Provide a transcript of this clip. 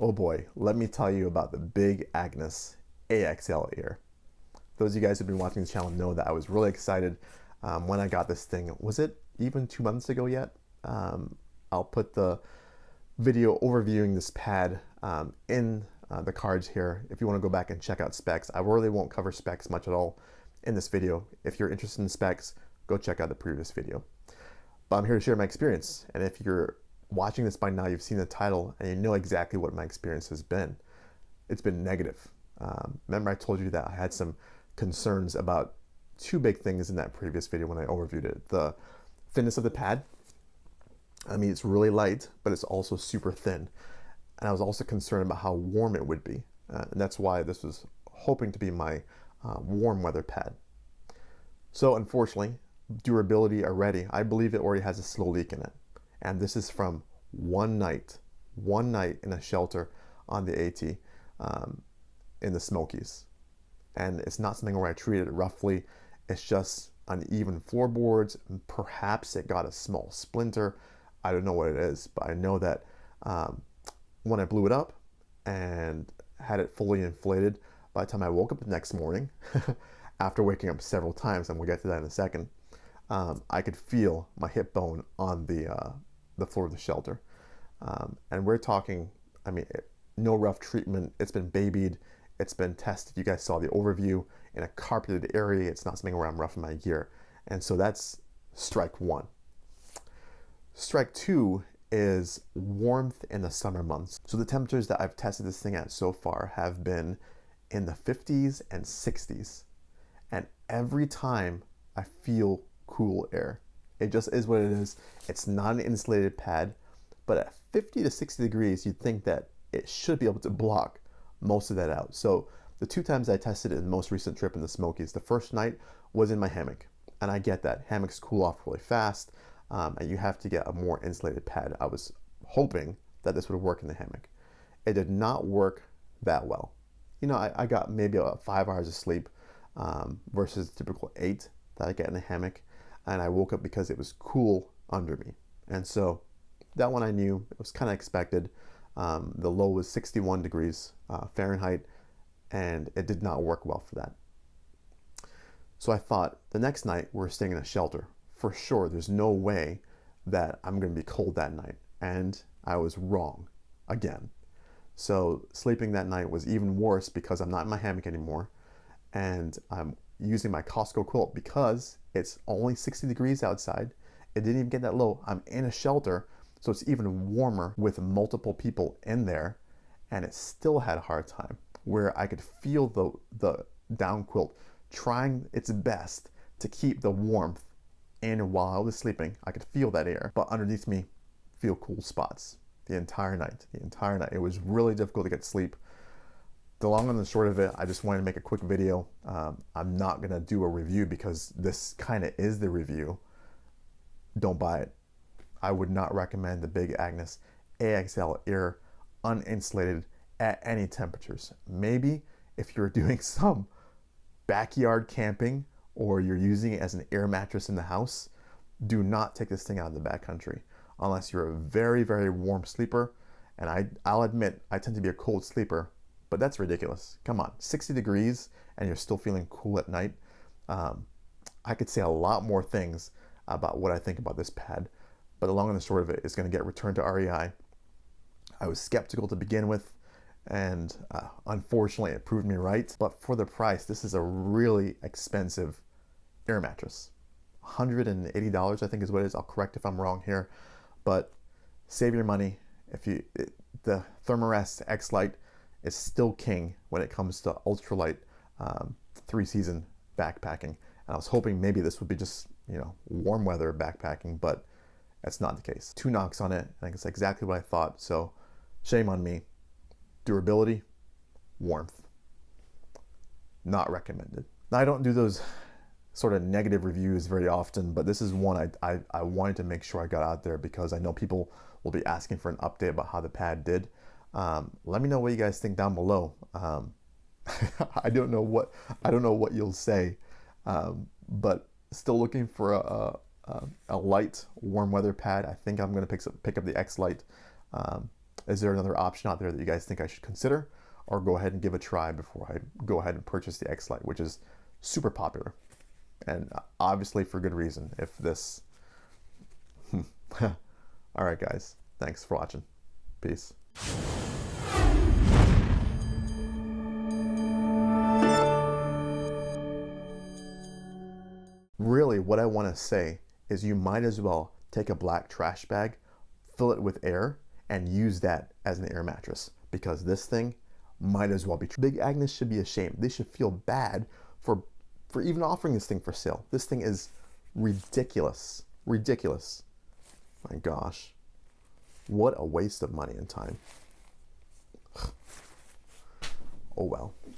Oh boy, let me tell you about the Big Agnes AXL ear. Those of you guys who've been watching the channel know that I was really excited when I got this thing. Was it even 2 months ago yet? I'll put the video overviewing this pad in the cards here if you want to go back and check out specs. I really won't cover specs much at all in this video. If you're interested in specs, go check out the previous video. But I'm here to share my experience, and if you're watching this by now, you've seen the title and you know exactly what my experience has been. It's been negative. Remember I told you that I had some concerns about two big things in that previous video when I overviewed it. The thinness of the pad. I mean, it's really light, but it's also super thin. And I was also concerned about how warm it would be. And that's why this was hoping to be my warm weather pad. So unfortunately, durability already, I believe it already has a slow leak in it. And this is from one night in a shelter on the AT in the Smokies. And it's not something where I treated it roughly. It's just uneven floorboards. Perhaps it got a small splinter. I don't know what it is, but I know that when I blew it up and had it fully inflated, by the time I woke up the next morning, after waking up several times, and we'll get to that in a second, I could feel my hip bone on the floor of the shelter. And we're talking, I mean, no rough treatment. It's been babied. It's been tested. You guys saw the overview in a carpeted area. It's not something where I'm roughing my gear. And so that's strike one. Strike two is warmth in the summer months. So the temperatures that I've tested this thing at so far have been in the 50s and 60s. And every time I feel cool air. It just is what it is. It's not an insulated pad, but at 50 to 60 degrees, you'd think that it should be able to block most of that out. So the two times I tested it in the most recent trip in the Smokies, the first night was in my hammock. And I get that hammocks cool off really fast, and you have to get a more insulated pad. I was hoping that this would work in the hammock. It did not work that well. You know, I got maybe about 5 hours of sleep versus the typical 8 that I get in a hammock. And I woke up because it was cool under me. And so that one I knew, it was kind of expected. The low was 61 degrees Fahrenheit, and it did not work well for that. So I thought the next night we're staying in a shelter. For sure, there's no way that I'm going to be cold that night. And I was wrong again. So sleeping that night was even worse because I'm not in my hammock anymore. And I'm using my Costco quilt because it's only 60 degrees outside. It didn't even get that low. I'm in a shelter, so it's even warmer with multiple people in there, and it still had a hard time where I could feel the down quilt trying its best to keep the warmth in while I was sleeping. I could feel that air, but underneath me, feel cool spots the entire night. It was really difficult to get sleep. The long and the short of it, I just wanted to make a quick video. I'm not gonna do a review because this kind of is the review. Don't buy it. I would not recommend the Big Agnes AXL ear uninsulated at any temperatures. Maybe if you're doing some backyard camping or you're using it as an air mattress in the house, do not take this thing out of the backcountry unless you're a very, very warm sleeper. And I'll admit, I tend to be a cold sleeper, but that's ridiculous. Come on, 60 degrees and you're still feeling cool at night. I could say a lot more things about what I think about this pad, but the long and the short of it is going to get returned to REI. I was skeptical to begin with, and unfortunately it proved me right. But for the price, this is a really expensive air mattress. $180 I think is what it is. I'll correct if I'm wrong here, but save your money. The thermarest xlite is still king when it comes to ultralight 3-season backpacking. And I was hoping maybe this would be just, you know, warm weather backpacking, but that's not the case. 2 knocks on it, and it's exactly what I thought. So shame on me. Durability, warmth, not recommended. Now, I don't do those sort of negative reviews very often, but this is one I wanted to make sure I got out there because I know people will be asking for an update about how the pad did. Let me know what you guys think down below. I don't know what you'll say, but still looking for a light warm weather pad. I think I'm going to pick up the xlite. Is there another option out there that you guys think I should consider, or go ahead and give a try before I go ahead and purchase the xlite, which is super popular, and obviously for good reason. If this, all right, guys, thanks for watching. Peace. Really, what I want to say is you might as well take a black trash bag, fill it with air, and use that as an air mattress, because this thing might as well be. Big Agnes should be ashamed. They should feel bad for even offering this thing for sale. This thing is ridiculous. Ridiculous. My gosh. What a waste of money and time. Oh well.